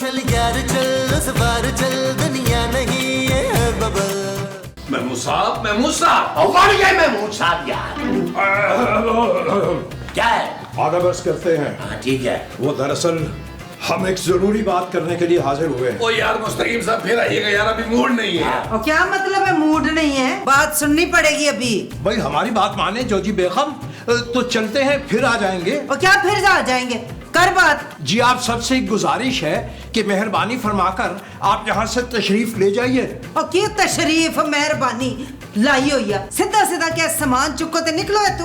चल यार चल उस बार चल दुनिया नहीं ये है बबल। महमूद साहब कौन है महमूद साहब यार? क्या है? आधा बस करते हैं। हाँ ठीक है। वो दरअसल हम एक जरूरी बात करने के लिए हाजिर हुए हैं। ओ यार मुस्तकीम साहब फिर आइएगा यार, अभी मूड नहीं है। और क्या मतलब है मूड नहीं है? बात सुननी पड़ेगी अभी। भाई हमारी बात माने जोजी बेगम, तो चलते हैं फिर आ जाएंगे। और क्या फिर आ जाएंगे? कर बात। जी आप सबसे एक गुजारिश है कि मेहरबानी फरमाकर आप यहाँ से तशरीफ ले जाइए। और क्यों तशरीफ मेहरबानी लाई हुई है? सीधा सीधा क्या सामान चुको ते निकलो है तू।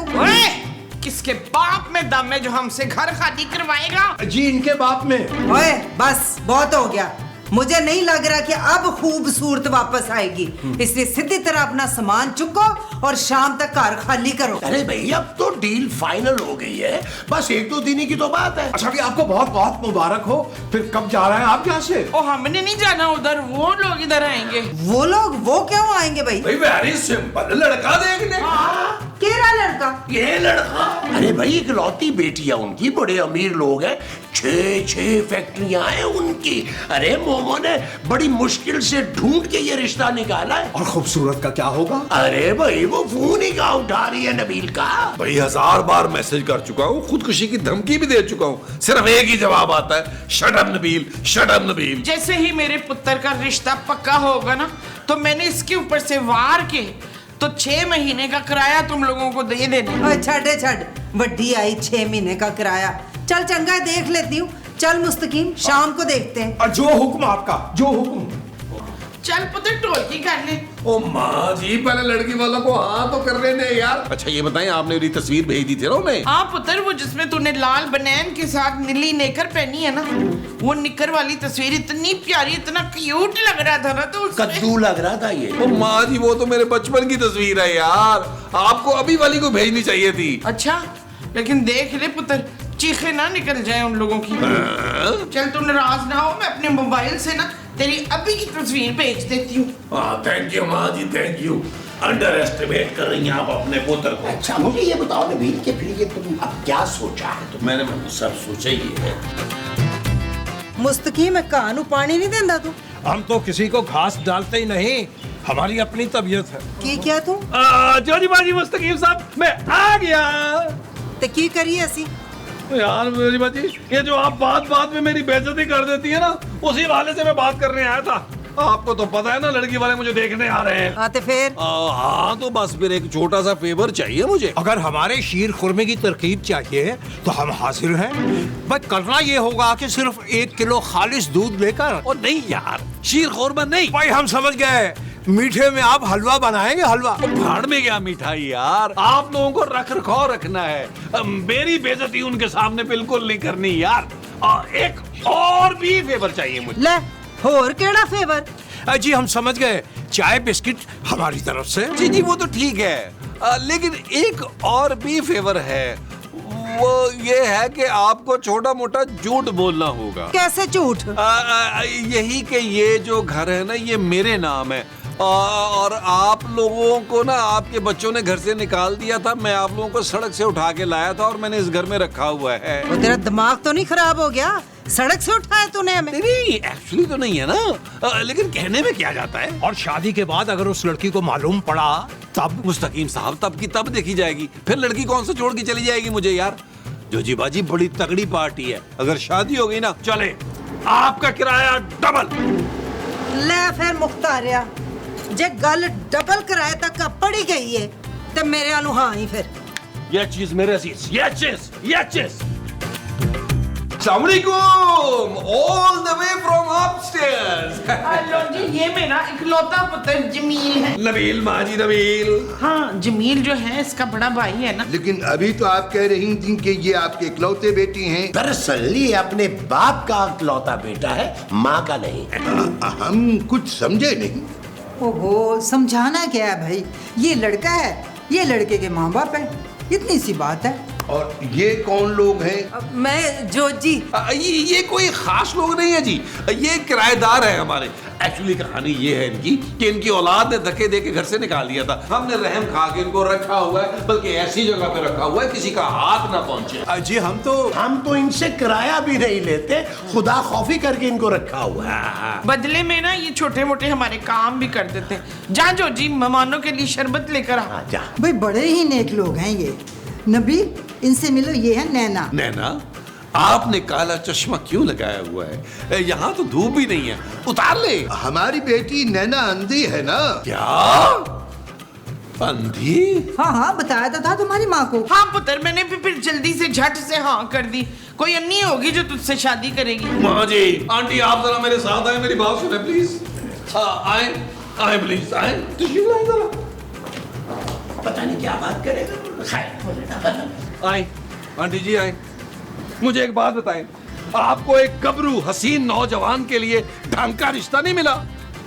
किसके बाप में दम है जो हमसे घर खाली करवाएगा? जी इनके बाप में। ओए बस बहुत हो गया। मुझे नहीं लग रहा कि अब खूबसूरत वापस आएगी, इसलिए सीधी तरह अपना सामान चुको और शाम तक कार खाली करो। अरे भाई अब तो डील फाइनल हो गई है, बस एक दो दिन की तो बात है। अच्छा भी आपको बहुत बहुत मुबारक हो। फिर कब जा रहे हैं आप यहाँ से? ओ हमने नहीं जाना उधर, वो लोग इधर आएंगे। वो लोग वो क्यों आएंगे भाई? भाई वेरी सिंपल, लड़का देखने। केरा लड़का? ये लड़का? अरे भाई इकलौती बेटी है उनकी, बड़े अमीर लोग हैं, 6 फैक्ट्रियां हैं उनकी। अरे मोमो ने बड़ी मुश्किल से ढूंढ के ये रिश्ता निकाला है। और खूबसूरत का क्या होगा? अरे भाई वो फोन ही का उठा रही है नबील का। भाई 1000 बार मैसेज कर चुका हूँ, खुदकुशी की धमकी भी दे चुका हूँ, सिर्फ एक ही जवाब आता है, shut up Nabeel, shut up Nabeel. जैसे ही मेरे पुत्र का रिश्ता पक्का होगा ना, तो मैंने इसके ऊपर से वार के तो 6 महीने का किराया तुम लोगों को दे देना। छड़ वड्डी आई 6 महीने का किराया। चल चंगा देख लेती हूँ। चल मुस्तकीम शाम को देखते हैं। जो हुक्म आपका, जो हुक्म। चल पुत्र टोलकी कर ले। ओ माँ जी पहले लड़की वालों को हाँ तो कर लेने यार। अच्छा ये बताएं, आपने मेरी तस्वीर भेज दी थी ना उन्हें? हाँ पुत्र, वो जिसमें तूने लाल बनैन के साथ नीली नेकर पहनी है ना, वो निकर वाली तस्वीर इतनी प्यारी, इतना क्यूट लग रहा था ना, तो उसमें कद्दू लग रहा था ये। ओ माँ जी वो तो मेरे बचपन की तस्वीर है यार, आपको अभी वाली को भेजनी चाहिए थी। अच्छा लेकिन देख ले पुत्र, चीखे ना निकल जाए उन लोगों की। चल तू नाराज ना हो, मैं अपने मोबाइल से ना तेरी अभी की तस्वीर भेज देती हूँ। हाँ थैंक यू माँ जी, थैंक यू। अंडर एस्टिमेट कर रही हैं आप अपने पुत्र को। अच्छा मुझे ये बताओ नबील के फिर ये तुम अब क्या सोचा है? तो मैंने सब सोचा ही है। मुस्तकीम कानू पानी नहीं देंदा तू? हम तो किसी को घास डालते ही नहीं, हमारी अपनी तबीयत है। की क्या तू? जोजी बाजी मुस्तकीम साहब मैं आ गया। ते की करिए असी? यार जोजी बाजी ये जो आप बात में मेरी बेइज्जती कर देती है ना, उसी वाले से मैं बात करने आया था। आपको तो पता है ना लड़की वाले मुझे देखने आ रहे हैं। आते फिर? हाँ तो बस फिर एक छोटा सा फेवर चाहिए मुझे। अगर हमारे शीर खुरमे की तरकीब चाहिए तो हम हाजिर हैं। बस करना ये होगा कि सिर्फ 1 किलो खालिश दूध लेकर। और नहीं यार, शीर खोरमा नहीं। भाई हम समझ गए, मीठे में आप हलवा बनाएंगे। हलवा भाड़ में गया मिठाई यार, आप लोगों को रख रखाव रखना है। मेरी बेइज्जती उनके सामने बिल्कुल नहीं करनी यार। और एक और भी फेवर चाहिए मुझे। ले होर केड़ा फेवर? जी हम समझ गए, चाय बिस्किट हमारी तरफ से। जी वो तो ठीक है, लेकिन एक और भी फेवर है। वो ये है कि आपको छोटा मोटा झूठ बोलना होगा। कैसे झूठ? यही कि ये जो घर है ना ये मेरे नाम है, और आप लोगों को ना आपके बच्चों ने घर से निकाल दिया था। मैं आप लोगों को सड़क से उठा के लाया था और मैंने इस घर में रखा हुआ है। वो तेरा दिमाग तो नहीं खराब हो गया? सड़क से उठाया तूने हमें? नहीं एक्चुअली तो नहीं है ना, लेकिन कहने में क्या जाता है। और शादी के बाद अगर उस लड़की को मालूम पड़ा तब? मुस्तकीम साहब तब की तब देखी जाएगी, फिर लड़की कौन सा छोड़ के चली जाएगी मुझे यार। जोजी बाजी बड़ी तगड़ी पार्टी है, अगर शादी हो गई ना चले आपका किराया डबल। ले फिर मुख्तारिया, जे गल डबल किराए तक पड़ी गई है तो मेरे आलू हाँ ही फिर। ये चीज मेरे अजीज, ये चीज। All the way from upstairs. Hello जी, ये मेरा इकलौता पुत्र जमील है। नबील माँ जी नबील। हाँ जमील जो है इसका बड़ा भाई है ना। लेकिन अभी तो आप कह रही थी कि ये आपके इकलौते बेटी हैं। दरअसल ये अपने बाप का इकलौता बेटा है, माँ का नहीं। हम कुछ समझे नहीं। ओहो समझाना क्या है भाई, ये लड़का है, ये लड़के के माँ बाप है, इतनी सी बात है। और ये कौन लोग हैं? मैं जोजी। ये कोई खास लोग नहीं है जी, ये किराएदार है हमारे। एक्चुअली कहानी ये है इनकी कि इनकी औलाद ने धक्के दे के घर से निकाल दिया था। हमने रहम खा के इनको रखा हुआ है, बल्कि ऐसी जगह पे रखा हुआ है किसी का हाथ ना पहुंचे। जी हम तो इनसे किराया भी नहीं लेते, खुदा खौफी करके इनको रखा हुआ है। बदले में ना ये छोटे मोटे हमारे काम भी कर देते। जा जो जी मेहमानों के लिए शरबत लेकर आ। जा। भाई बड़े ही नेक लोग हैं ये। नबील, इनसे मिलो, ये है नैना। नैना, आपने काला चश्मा क्यों लगाया हुआ है? यहाँ तो धूप भी नहीं है, उतार ले। हमारी बेटी नैना अंधी है ना? क्या अंधी? हाँ हाँ, बताया तो था तुम्हारी माँ को। हाँ पुत्र, मैंने भी फिर जल्दी से झट से हाँ कर दी। कोई अन्नी होगी जो तुझसे शादी करेगी। माँ जी, आंटी आप जरा मेरे साथ आए, मेरी बात सुने प्लीज। आए आए प्लीज, आए। तशरीफ लाए जरा। पता नहीं क्या बात करेगा। खैर, आए आंटी जी, आए। मुझे एक बात बताएं, आपको एक गबरू हसीन नौजवान के लिए ढंग का रिश्ता नहीं मिला?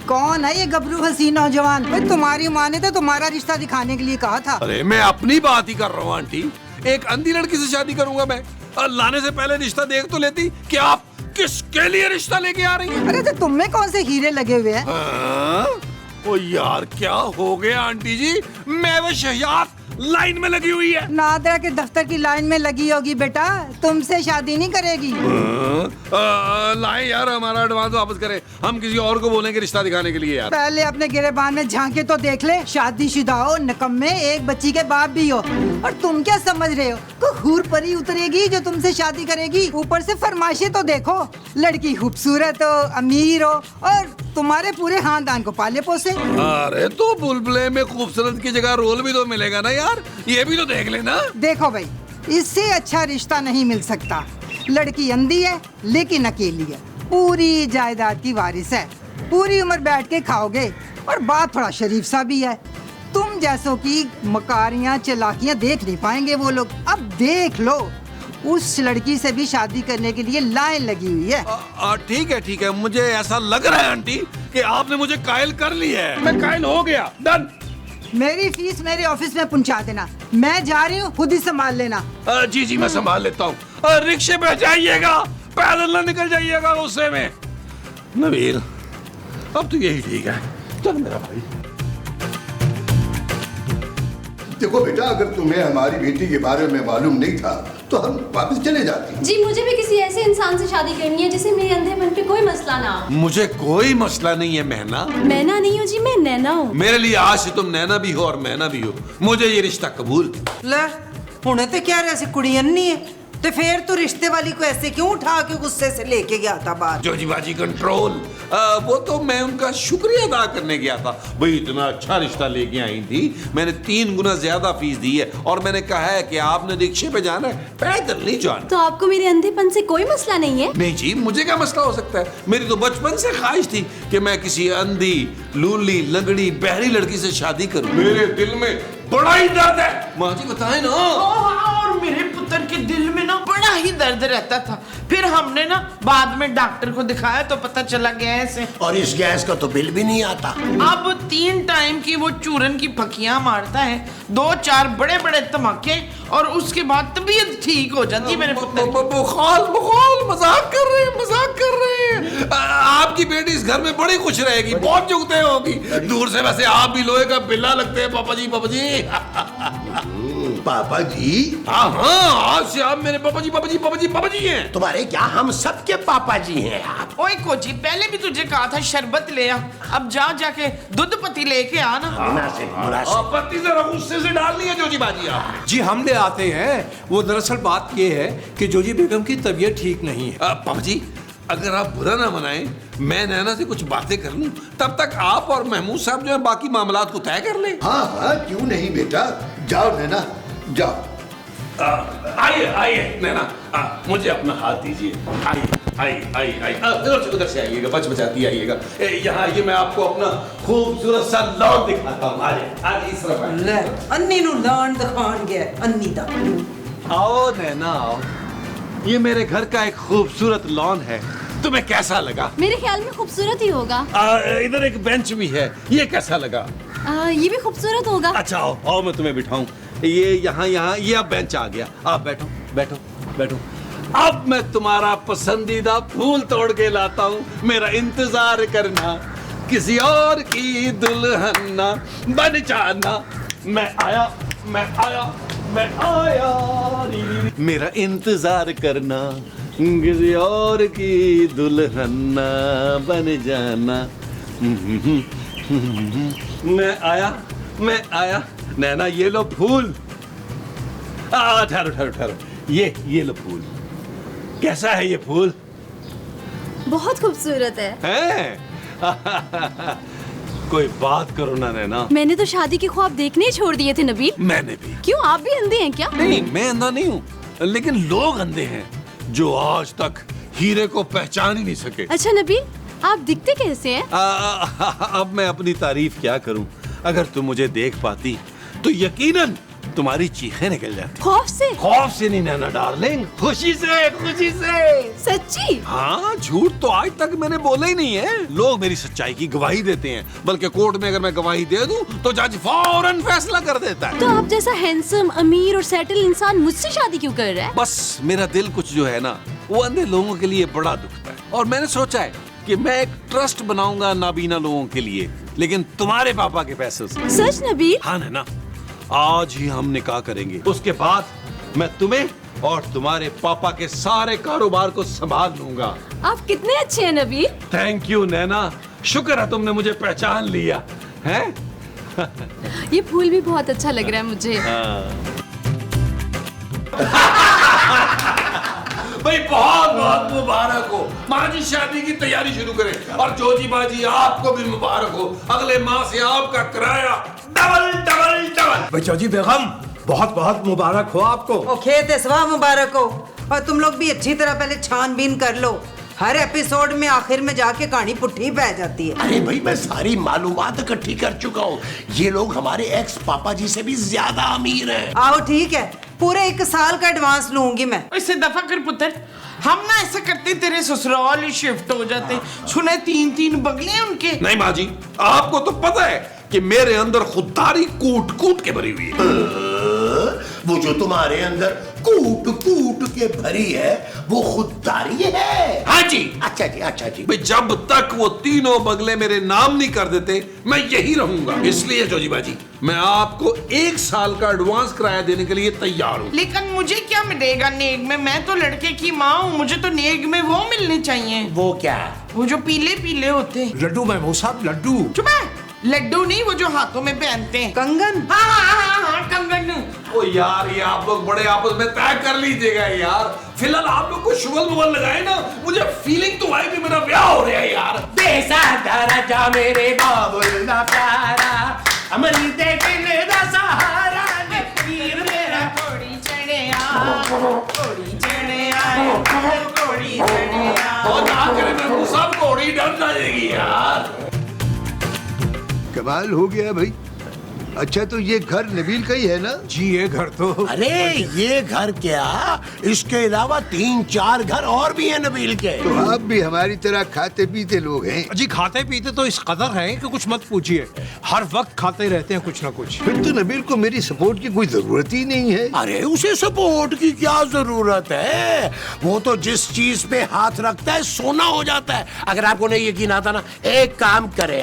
कौन है ये गबरू हसीन नौजवान? भाई तुम्हारी माँ ने तो तुम्हारा रिश्ता दिखाने के लिए कहा था। अरे मैं अपनी बात ही कर रहा हूँ आंटी। एक अंधी लड़की से शादी करूंगा मैं? लाने से पहले रिश्ता देख तो लेती कि आप किसके लिए रिश्ता लेके आ रही हैं? अरे तो तुम में कौन से हीरे लगे हुए हैं? ओ यार, क्या हो गया आंटी जी? मैं वो शहयात लाइन में लगी हुई है। नादरा के दफ्तर की लाइन में लगी होगी बेटा, तुमसे शादी नहीं करेगी। लाए यार, हमारा एडवांस वापस करें, हम किसी और को बोलेंगे रिश्ता दिखाने के लिए। यार पहले अपने गिरेबान में झांके तो देख ले। शादीशुदा हो, निकम्मे, एक बच्ची के बाप भी हो, और तुम क्या समझ रहे हो कोई हूर परी उतरेगी जो तुमसे शादी करेगी? ऊपर से फरमाइशें तो देखो, लड़की खूबसूरत हो, अमीर हो, और तुम्हारे पूरे खानदान को पाले पोसे। अरे तो बुलबुले में खूबसूरत की जगह रोल भी तो मिलेगा ना यार, ये भी तो देख लेना। देखो भाई, इससे अच्छा रिश्ता नहीं मिल सकता। लड़की अंधी है लेकिन अकेली है, पूरी जायदाद की वारिस है, पूरी उम्र बैठ के खाओगे, और बात थोड़ा शरीफ सा भी है। तुम जैसों की मकारियां चालाकियां देख नहीं पाएंगे वो लोग। अब देख लो, उस लड़की से भी शादी करने के लिए लाइन लगी हुई है। ठीक है, मुझे ऐसा लग रहा है आंटी कि आपने मुझे कायल कर लिया है। मैं कायल हो गया। डन। मेरी फीस मेरे ऑफिस में पहुंचा देना, मैं जा रही हूँ, खुद ही संभाल लेना। जी मैं संभाल लेता हूँ। रिक्शे पे जाइएगा, पैदल ना निकल जाइएगा गुस्से में। नबील, अब तो यही ठीक है, चल मेरा भाई। देखो बेटा, अगर तुम्हें हमारी बेटी के बारे में मालूम नहीं था तो हम वापस चले जाते। जी मुझे भी किसी ऐसे इंसान से शादी करनी है जिसे मेरे अंधेपन पे कोई मसला ना हो। मुझे कोई मसला नहीं है महना। मैना नहीं हूँ जी, मैं नैना हूँ। मेरे लिए आज से तुम नैना भी हो और मैना भी हो। मुझे ये रिश्ता कबूल। ले हुणे तो क्या रहे, कुड़ी अन्नी है तो फिर तू रिश्ते वाली को ऐसे क्यों उठा के गुस्से से लेके गया था बाहर? जोजी बाजी कंट्रोल। वो तो मैं उनका शुक्रिया अदा करने गया था। भाई इतना अच्छा रिश्ता लेके आई थी, मैंने 3 गुना ज्यादा फीस दी है, और मैंने कहा है कि आपने रिक्शे पे जाना है, पैदल नहीं जाना। तो आपको मेरे अंधेपन से कोई मसला नहीं है? नहीं जी, मुझे क्या मसला हो सकता है? मेरी तो बचपन से ख्वाहिश थी कि मैं किसी अंधी, लूली, लंगड़ी, बहरी लड़की से शादी करूं। मेरे दिल में बड़ा ही दर्द है। माँ जी बताएं ना। और मेरे पुत्र के दिल में ना बड़ा ही दर्द रहता था। फिर हमने ना बाद में डॉक्टर को दिखाया तो पता चला गैस है। और इस गैस का तो बिल भी नहीं आता। अब 3 टाइम की वो चूरन की फकियां मारता है, 2-4 बड़े बड़े धमाके, और उसके बाद तबीयत ठीक हो जाती है मेरे पुत्र की। बुखार मजाक कर रहे हैं। आपकी बेटी इस घर में बड़ी खुश रहेगी, बहुत जुगते होगी। दूर से वैसे आप भी लोहे का बिल्ला लगते हैं पापा जी। पापा जी? हाँ, आज से आप मेरे पापा जी हैं। तुम्हारे क्या, हम सबके पापा जी हैं आप। ओए कोची, पहले भी तुझे कहा था शरबत ले आ, अब जाके दूध पत्ती लेके आ ना। पत्ती जरा गुस्से से डाल लिया जोजी बाजी आप। जी हम ले आते हैं। वो दरअसल बात ये है कि जोजी बेगम की तबीयत ठीक नहीं है। पापा जी, अगर आप बुरा ना मनाएं, मैं नैना से कुछ बातें कर लूं, तब तक आप और महमूद साहब जो है बाकी मामलात को तय कर लें। हाँ, क्यों नहीं बेटा, जाओ नैना, जाओ। आइए नैना, मुझे अपना हाथ दीजिए। आइए, उधर से आइएगा, बचाती आइएगा। यहाँ आइए, मैं आपको अपना खूबसूरत सा लॉन दिखाता हूँ। आज इस तरफ आइए। ले अन्नी नु लॉन दिखान गया, अन्नी दा। आओ नैना आओ, ये मेरे घर का एक खूबसूरत लॉन है, तुम्हें कैसा लगा? मेरे ख्याल में खूबसूरत ही होगा। इधर एक बेंच भी है, ये कैसा लगा? ये भी खूबसूरत होगा। अच्छा आओ मैं तुम्हें बिठाऊं। ये यहाँ ये अब बेंच आ गया। आप बैठो बैठो बैठो। अब मैं तुम्हारा पसंदीदा फूल तोड़ के लाता हूँ, मेरा इंतजार करना, किसी और की दुल्हन ना बन जाना। मैं आया मैं आया मैं आया, मेरा इंतजार करना, किसी और की दुल्हन ना बन जाना। मैं आया। नैना ये लो फूल। ठहरो ठहरो ठहरो, ये लो फूल। कैसा है ये फूल? बहुत खूबसूरत है। कोई बात करो ना नैना। मैंने तो शादी के ख्वाब देखने ही छोड़ दिए थे नबील। मैंने भी। क्यों, आप भी अंधे हैं क्या? नहीं, मैं अंधा नहीं हूँ, लेकिन लोग अंधे हैं जो आज तक हीरे को पहचान ही नहीं सके। अच्छा नबील, आप दिखते कैसे हैं? अब मैं अपनी तारीफ क्या करूं? अगर तुम मुझे देख पाती तो यकीनन तुम्हारी चीखें निकल जाती। खौफ से? खौफ से नहीं नैना डार्लिंग, खुशी से, खुशी से। सच्ची? हाँ, झूठ तो आज तक मैंने बोला ही नहीं है। लोग मेरी सच्चाई की गवाही देते हैं, बल्कि कोर्ट में अगर मैं गवाही दे दूं तो जज फौरन फैसला कर देता है। तो आप जैसा हैंडसम, अमीर और सेटल इंसान मुझसे शादी क्यों कर रहा है? बस मेरा दिल कुछ जो है ना, वो अंधे लोगों के लिए बड़ा दुखता है, और मैंने सोचा है कि मैं एक ट्रस्ट बनाऊंगा नाबीना लोगों के लिए, लेकिन तुम्हारे पापा के पैसे से। सच नबील? हाँ नैना, आज ही हम निकाह करेंगे। उसके बाद मैं तुम्हें और तुम्हारे पापा के सारे कारोबार को संभाल लूंगा। आप कितने अच्छे हैं नबील। थैंक यू नैना, शुक्र है तुमने मुझे पहचान लिया है। ये फूल भी बहुत अच्छा लग रहा है मुझे। भाई बहुत बहुत मुबारक हो। माँ जी शादी की तैयारी शुरू करें, और जोजी बाजी आपको भी मुबारक हो। अगले माह से आपका किराया डबल डबल डबल। बचौजी बेगम, बहुत बहुत मुबारक हो आपको। ओ खेत इसवा मुबारक हो। और तुम लोग भी अच्छी तरह पहले छानबीन कर लो। हर एपिसोड में आखिर में जाके कहानी पुट्ठी पै जाती है। अरे भाई, मैं सारी मालूमात इकट्ठी कर चुका हूँ। ये लोग हमारे एक्स पापा जी से भी ज्यादा अमीर हैं। आओ ठीक है, पूरे 1 साल का एडवांस लूंगी मैं। इससे दफा कर पुत्र, हम ना ऐसा करते तेरे ससुराल ही शिफ्ट हो जाते। सुने 3-3 बगले हैं उनके। नहीं माँ जी, आपको तो पता है कि मेरे अंदर खुददारी कूट कूट के भरी हुई है। वो जो तुम्हारे अंदर कूट कूट के भरी है, वो खुददारी है। हाँ जी। अच्छा जी, अच्छा जी। भाई जब तक वो तीनों बगले मेरे नाम नहीं कर देते, मैं यही रहूंगा। इसलिए जोजी बाजी, मैं आपको 1 साल का एडवांस किराया देने के लिए तैयार हूँ। लेकिन मुझे क्या मिलेगा नेग में? मैं तो लड़के की माँ हूँ, मुझे तो नेग में वो मिलने चाहिए। वो क्या? वो जो पीले पीले होते हैं। लड्डू महमूद साहब, लड्डू। चुप है, लड्डू नहीं, वो जो हाथों में पहनते हैं। कंगन। हाँ, कंगन। ओ यार, ये आप लोग बड़े आपस में तय कर लीजिएगा यार। फिलहाल आप लोग को शुगल मुगल लगाए ना, मुझे फीलिंग तो आई कि मेरा ब्याह हो रहा है यार। बेसा दरजा मेरे बाबुल ना प्यारा, अमरी दे दिल दा सहारा, नकीर मेरा कोड़ी चढ़े आ, कोड़ी चढ़े आए, कोड़ी चढ़े आ। और ना करे मैं सब घोड़ी डर जाएगी यार। कमाल हो गया भाई। अच्छा, तो ये घर नबील का ही है ना? जी, ये घर तो। अरे ये घर क्या, इसके अलावा 3-4 घर और भी हैं नबील के। तो आप भी हमारी तरह खाते पीते लोग हैं। जी, खाते पीते तो इस कदर हैं कि कुछ मत पूछिए। हर वक्त खाते रहते हैं कुछ ना कुछ। फिर तो नबील को मेरी सपोर्ट की कोई जरूरत ही नहीं है। अरे उसे सपोर्ट की क्या जरूरत है? वो तो जिस चीज पे हाथ रखता है सोना हो जाता है। अगर आपको नहीं यकीन आता ना, एक काम करें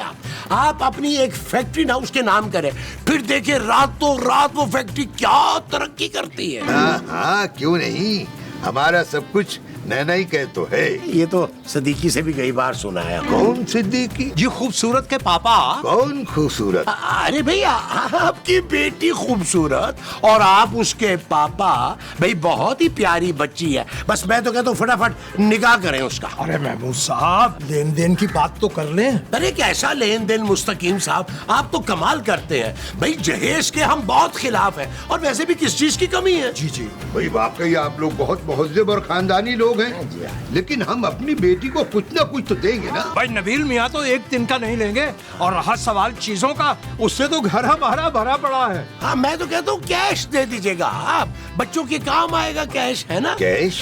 आप अपनी एक फैक्ट्री ना उसके नाम करें, फिर देखिए रातों रात वो फैक्ट्री क्या तरक्की करती है। हाँ हाँ, क्यों नहीं। हमारा सब कुछ नैना ही कह तो है। ये तो सदीकी से भी कई बार सुना है। कौन सिद्दीकी? जी, खूबसूरत के पापा। कौन खूबसूरत? अरे भैया, आपकी बेटी खूबसूरत और आप उसके पापा, भाई बहुत ही प्यारी बच्ची है। बस मैं तो कहता हूँ फटाफट निकाह करें उसका। अरे महमूद साहब, लेन देन की बात तो कर लें। अरे कैसा लेन देन मुस्तकीम साहब, आप तो कमाल करते हैं। भाई जहेज के हम बहुत खिलाफ हैं, और वैसे भी किस चीज की कमी है? जी जी। भाई वाकई आप लोग बहुत मुहज्जब और खानदानी लोग हैं, लेकिन हम अपनी बेटी को कुछ ना कुछ तो देंगे ना। भाई नबील मियाँ तो एक दिन का नहीं लेंगे, और रहा सवाल चीजों का, उससे तो घर हमारा भरा पड़ा है। हाँ, मैं तो कहता हूँ कैश दे दीजिएगा आप, बच्चों के काम आएगा कैश, है ना? कैश?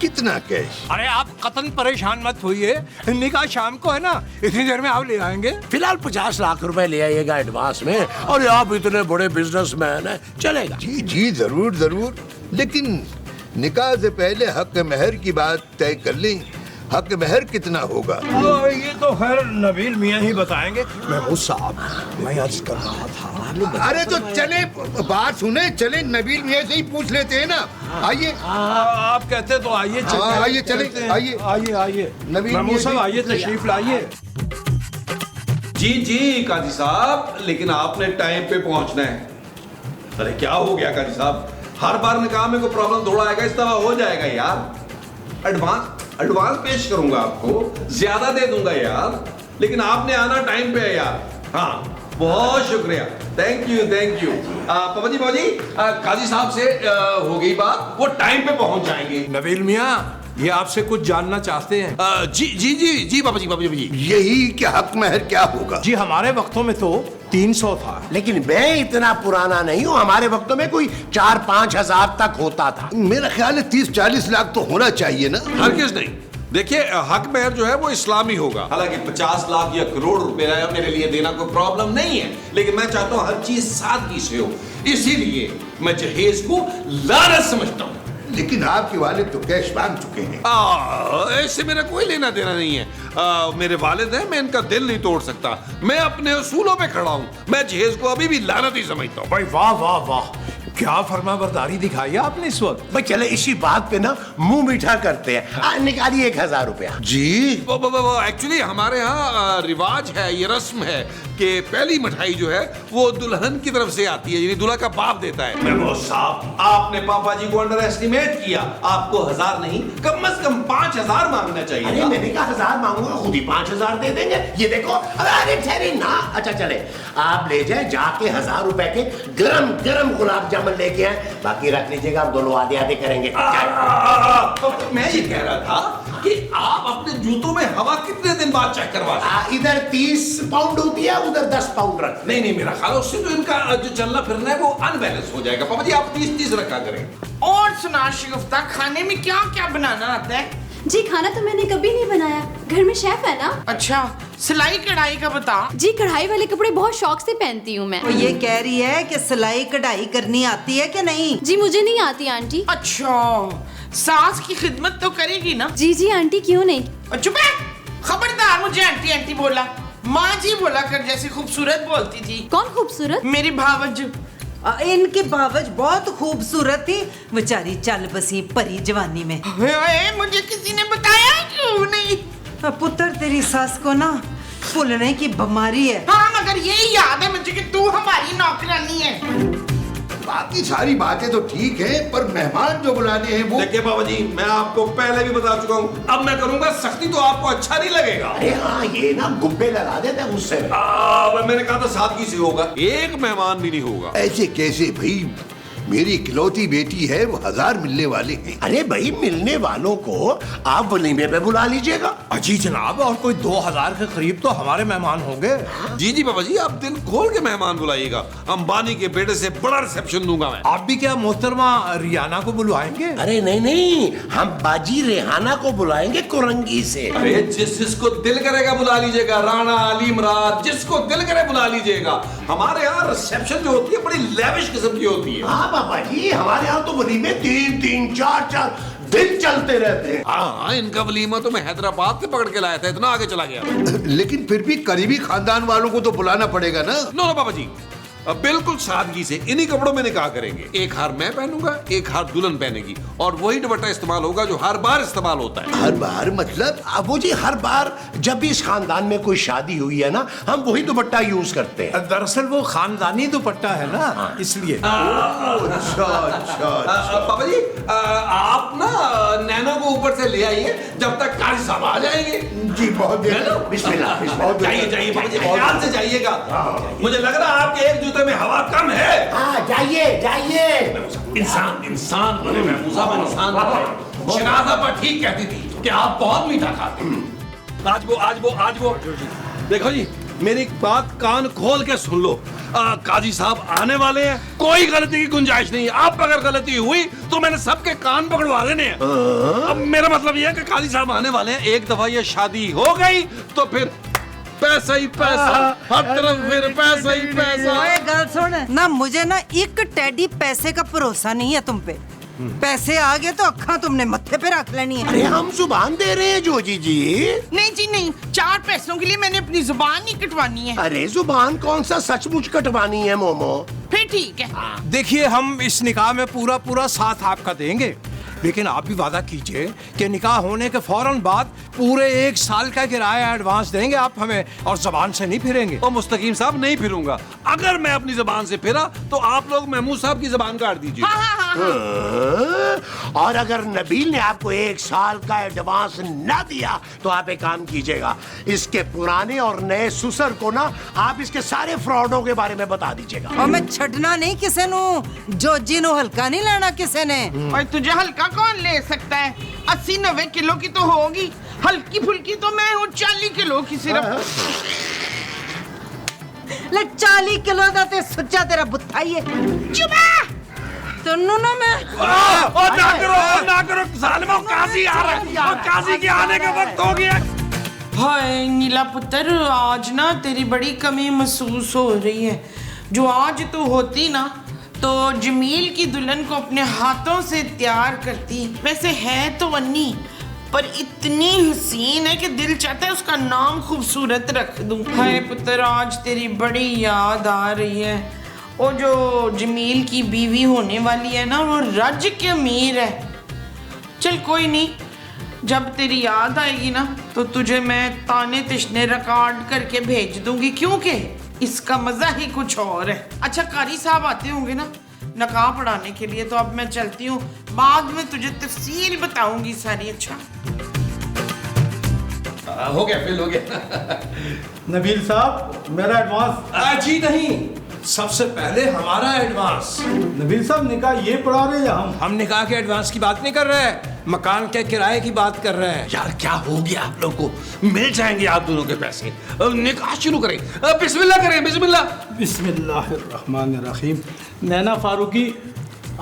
कितना कैश? अरे आप कतन परेशान मत होइए, निकाह शाम को है ना, इतनी देर में आप ले आएंगे। फिलहाल 50 लाख रुपए ले आइएगा एडवांस में, और आप इतने बड़े बिजनेसमैन हैं, चलेगा। जी जी जरूर जरूर, लेकिन निकाह से पहले हक महर की बात तय कर लें। हक महर कितना होगा? ये तो खैर नबील मियाँ ही बताएंगे। महमूद साहब, मैं अर्ज कर रहा था। अरे तो चले, बात सुने, चले नबील मियाँ से ही पूछ लेते हैं ना। आइए। आप कहते तो आइए, आइए चले, आइए आइए आइए नबील महमूद साहब, आइए तशरीफ लाइए। जी जी काजी साहब, लेकिन आपने टाइम पे पहुंचना है। अरे क्या हो गया काजी साहब, हर बार निकाह में कोई प्रॉब्लम थोड़ा आएगा, इस तरह हो जाएगा यार। एडवांस पेश करूंगा आपको, ज्यादा दे दूंगा यार, लेकिन आपने आना टाइम पे है यार। हाँ बहुत शुक्रिया, थैंक यू। पापा जी काजी साहब से हो गई बात, वो टाइम पे पहुंच जाएंगे। नबील मियाँ, ये आपसे कुछ जानना चाहते हैं। जी पापा जी। यही कि हक महर क्या होगा? जी हमारे वक्तों में तो 300 था, लेकिन मैं इतना पुराना नहीं हूँ, हमारे वक्तों में कोई 4-5 हजार तक होता था। मेरा ख्याल है 30-40 लाख तो होना चाहिए ना। हरगिज़ नहीं। देखिए हक महर जो है वो इस्लामी होगा, हालांकि 50 लाख या करोड़ रुपए मेरे लिए देना कोई प्रॉब्लम नहीं है, लेकिन मैं चाहता हूँ हर चीज सादगी से हो, इसीलिए मैं जहेज को लानत समझता हूँ। लेकिन आपके वालिद तो कैश मांग चुके हैं। ऐसे मेरा कोई लेना देना नहीं है। मेरे वालिद हैं, मैं इनका दिल नहीं तोड़ सकता, मैं अपने उसूलों पे खड़ा हूँ। मैं जहेज को अभी भी लानत ही समझता हूँ। भाई वाह वाह वाह, क्या फरमाबरदारी दिखाई है आपने इस वक्त। भाई चले इसी बात पे ना मुंह मीठा करते हैं, निकालिए 1000 रुपया। जी एक्चुअली हमारे यहाँ रिवाज है, ये रस्म है कि पहली मिठाई जो है वो दुल्हन की तरफ से आती है, यानी दूल्हा का बाप देता है। महमूद साहब, आपने पापा जी को अंडर एस्टिमेट किया, आपको 1000 नहीं कम से कम 5000 मांगना चाहिए। अरे मैंने कहा 1000 मांगूंगा, खुद ही 5000 दे देंगे। ये देखो, अरे ठहरे ना। अच्छा चले, आप ले जाए जाके 1000 रुपए के गरम गरम गुलाब जामुन लेके आए, बाकी रख लीजिएगा, आप दोनों आधे आधे करेंगे। मैं ये कह रहा था कि आप अपने जूतों में हवा कितने दिन बाद चेक करवा? इधर 30 पाउंड होती है, उधर 10 पाउंड रख। नहीं मेरा ख्याल उससे तो इनका जो चलना फिरना है वो अनबैलेंस हो जाएगा। पापा जी आप 30 रखा करें। और सुना शिगुफ्ता, खाने में क्या क्या बनाना आता है? जी खाना तो मैंने कभी नहीं बनाया, घर में शेफ है ना। अच्छा, सिलाई कढ़ाई का बता। जी कढ़ाई वाले कपड़े बहुत शौक से पहनती हूँ मैं। वो ये कह रही है कि सिलाई कढ़ाई करनी आती है कि नहीं? जी मुझे नहीं आती आंटी। अच्छा, सास की खिदमत तो करेगी ना? जी आंटी क्यों नहीं। चुप है, खबरदार मुझे आंटी बोला, माँ जी बोला कर, जैसे खूबसूरत बोलती थी। कौन खूबसूरत? मेरी भावज। इनकी भावज बहुत खूबसूरत थी, बेचारी चल बसी परी जवानी में। मुझे किसी ने बताया क्यों नहीं? पुत्र तेरी सास को ना भूलने की बीमारी है। हाँ मगर यही याद है मुझे कि तू हमारी नौकरानी है। बाकी सारी बातें तो ठीक है, पर मेहमान जो बुलाने हैं वो। देखिए बाबा जी, मैं आपको पहले भी बता चुका हूँ, अब मैं करूंगा सख्ती तो आपको अच्छा नहीं लगेगा। अरे हाँ, ये ना गुब्बे लगा देते हैं उससे। मैंने कहा था सादगी से होगा, एक मेहमान भी नहीं होगा। ऐसे कैसे भाई, मेरी इकलौती बेटी है, वो 1000 मिलने वाले हैं। अरे भाई, मिलने वालों को आप वलीमे पे बुला लीजिएगा। जी जनाब, और कोई 2000 के करीब तो हमारे मेहमान होंगे। जी बाबा जी, आप दिल खोल के मेहमान बुलाइएगा, अंबानी के बेटे से बड़ा रिसेप्शन दूंगा मैं। आप भी क्या मोहतरमा रियाना को बुलवाएंगे? अरे नहीं, हम बाजी रेहाना को बुलाएंगे कुरंगी से। अरे जिसको दिल करेगा बुला लीजिएगा, राणा अली इमरान, जिसको दिल करे बुला लीजिएगा। हमारे यहाँ रिसेप्शन जो होती है बड़ी लेविश किस्म की होती है। हाँ बाबा जी, हमारे यहाँ तो वलीमे 3-3, 4-4 दिन चलते रहते हैं। हाँ, इनका वलीमा तो मैं हैदराबाद से पकड़ के लाया था, इतना आगे चला गया। लेकिन फिर भी करीबी खानदान वालों को तो बुलाना पड़ेगा ना। नो बाबा जी, अब बिल्कुल सादगी से इन्हीं कपड़ों में निकाह करेंगे। एक हार मैं पहनूंगा, एक हार दुल्हन पहनेगी, और वही दुपट्टा इस्तेमाल होगा जो हर बार इस्तेमाल होता है। हर बार मतलब? अब जी हर बार जब भी इस खानदान में कोई शादी हुई है ना, हम वही दुपट्टा यूज करते हैं। दरअसल वो खानदानी दुपट्टा है ना, इसलिए। अच्छा। पापा जी, आप ना नैनो को ऊपर से ले आइए जब तक कारी साहब आ जाएंगे। जी बहुत देर। बिस्मिल्लाह। जाइए पापा जी, ख्याल से जाइएगा। मुझे लग रहा है आपके एक जूते में हवा कम है। हाँ, जाइए। इंसान बने महमूद साहब, इंसान बने। शनाज़ा पर ठीक कहती थी कि आप बहुत मीठा खाते हैं। आज वो देखो जी, मेरी बात कान खोल के सुन लो। काजी साहब आने वाले हैं, कोई गलती की गुंजाइश नहीं है। अब अगर गलती हुई तो मैंने सबके कान पकड़वा देने हैं। अब मेरा मतलब यह है कि काजी साहब आने वाले हैं। एक दफा ये शादी हो गई तो फिर पैसा ही पैसा, हर तरफ फिर पैसा ही पैसा। ओए गल सुन ना, मुझे ना एक टेडी पैसे का भरोसा नहीं है तुम पे। पैसे आ गए तो अक्खा तुमने मत्थे पे रख लेनी है। अरे हम जुबान दे रहे हैं जोजी जी। नहीं जी नहीं, 4 पैसों के लिए मैंने अपनी जुबान ही कटवानी है। अरे जुबान कौन सा सचमुच कटवानी है मोमो। फिर ठीक है। देखिए, हम इस निकाह में पूरा पूरा साथ आपका देंगे, लेकिन आप भी वादा कीजिए कि निकाह होने के फौरन बाद पूरे 1 साल का किराया एडवांस देंगे आप हमें, और जबान से नहीं फिरेंगे। और मुस्तकीम साहब नहीं फिरूंगा। अगर मैं अपनी जबान से फिरा तो आप लोग महमूद साहब की जबान काट दीजिए। और अगर नबील ने आपको 1 साल का एडवांस ना दिया तो आप एक काम कीजिएगा, इसके पुराने और नए सुसर को ना आप इसके सारे फ्रॉडों के बारे में बता दीजिएगा। और मैं छड़ना नहीं किसे नु, जोजी नु हल्का नहीं लेना किसे ने। और तुझे हल्का कौन ले सकता है? 80-90 किलो की तो होगी, हल्की फुल्की तो मैं हूँ 40 किलो की सिर्फ। ले 40 किलो दा ते सच्चा तेरा बुत्था ही है। तन्नू ना मैं ना करो सालिमा, काजी आ रहा है और काजी के आने का वक्त हो गया। हाय नीला पुत्र, आज ना तेरी बड़ी कमी महसूस हो रही है। जो आज तू होती ना तो जमील की दुल्हन को अपने हाथों से तैयार करती। वैसे है तो अन्नी, पर इतनी हसीन है कि दिल चाहता है उसका नाम खूबसूरत रख दूं। हाय पुत्र, आज तेरी बड़ी याद आ रही है। वो जो जमील की बीवी होने वाली है ना, वो रज के अमीर है। चल कोई नहीं, जब तेरी याद आएगी ना तो तुझे मैं ताने तिश्ने रिकॉर्ड करके भेज दूंगी, क्योंकि इसका मजा ही कुछ और है। अच्छा, कारी साहब आते होंगे ना नकाह पढ़ाने के लिए, तो अब मैं चलती हूँ। बाद में तुझे तफसील बताऊंगी सारी। अच्छा हो गया, फिल हो गया। नबील साहब, मेरा एडवांस। जी नहीं, सबसे पहले हमारा एडवांस। नबील साहब, निकाह ये पढ़ा रहे हैं हम निकाह के एडवांस की बात नहीं कर रहे हैं, मकान के किराए की बात कर रहे हैं। यार क्या हो गया आप लोग को? मिल जाएंगे आप दोनों के पैसे। निकाह शुरू करें, बिस्मिल्लाह करें, बिस्मिल्लाह। बिस्मिल्लाहिर्रहमानिर्रहीम। नैना फारूकी,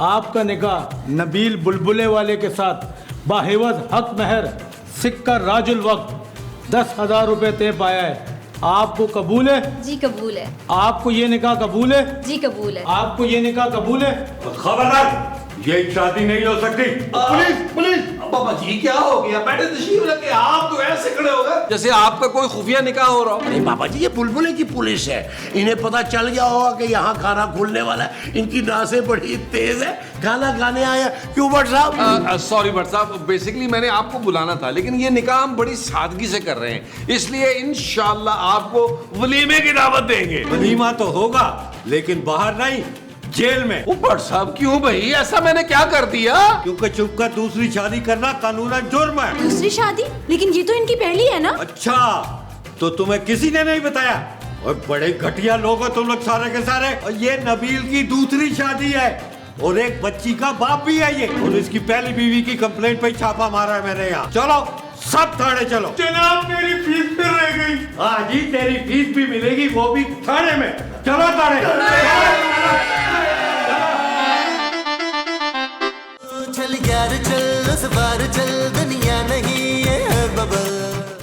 आपका निकाह नबील बुलबुले वाले के साथ बाहिवज हक महर सिक्का राजुल वक्त 10,000 रुपए तय पाया है। आपको कबूल है? जी कबूल है। आपको ये निकाह कबूल है? जी कबूल है। आपको ये निकाह कबूल है? खबरदार, ये शादी नहीं हो सकती। Police police. बाबा जी क्या हो गया? बैठे तशरीफ रखे, आप तो ऐसे खड़े हो गए जैसे आपका कोई खुफिया निकाह हो रहा हो। अरे बाबा जी, ये बुलबुले की पुलिस है, इन्हें पता चल गया होगा कि यहाँ खाना खुलने वाला है। इनकी नासें बड़ी तेज है, खाना खाने आया। क्यों भट्ट साहब? सॉरी भट्ट साहब, बेसिकली मैंने आपको बुलाना था, लेकिन ये निकाह हम बड़ी सादगी से कर रहे हैं, इसलिए इंशाल्लाह आपको वलीमे की दावत देंगे। वलीमा तो होगा, लेकिन बाहर नहीं, जेल में। भट्ट साहब क्यों भाई, ऐसा मैंने क्या कर दिया? क्योंकि चुप कर दूसरी शादी करना कानूनन जुर्म है। दूसरी शादी? लेकिन ये तो इनकी पहली है ना। अच्छा, तो तुम्हें किसी ने नहीं बताया? और बड़े घटिया लोग हो तुम लोग सारे के सारे। और ये नबील की दूसरी शादी है और एक बच्ची का बाप भी है ये, और इसकी पहली बीवी की कंप्लेंट पे छापा मारा है मैंने यहाँ। चलो सब थाने चलो। जनाब, मेरी फीस फिर रह गई। हाँ जी, तेरी फीस भी मिलेगी, वो भी थाने में। चलो थाने। चल यार चल, उस बार चल, दुनिया नहीं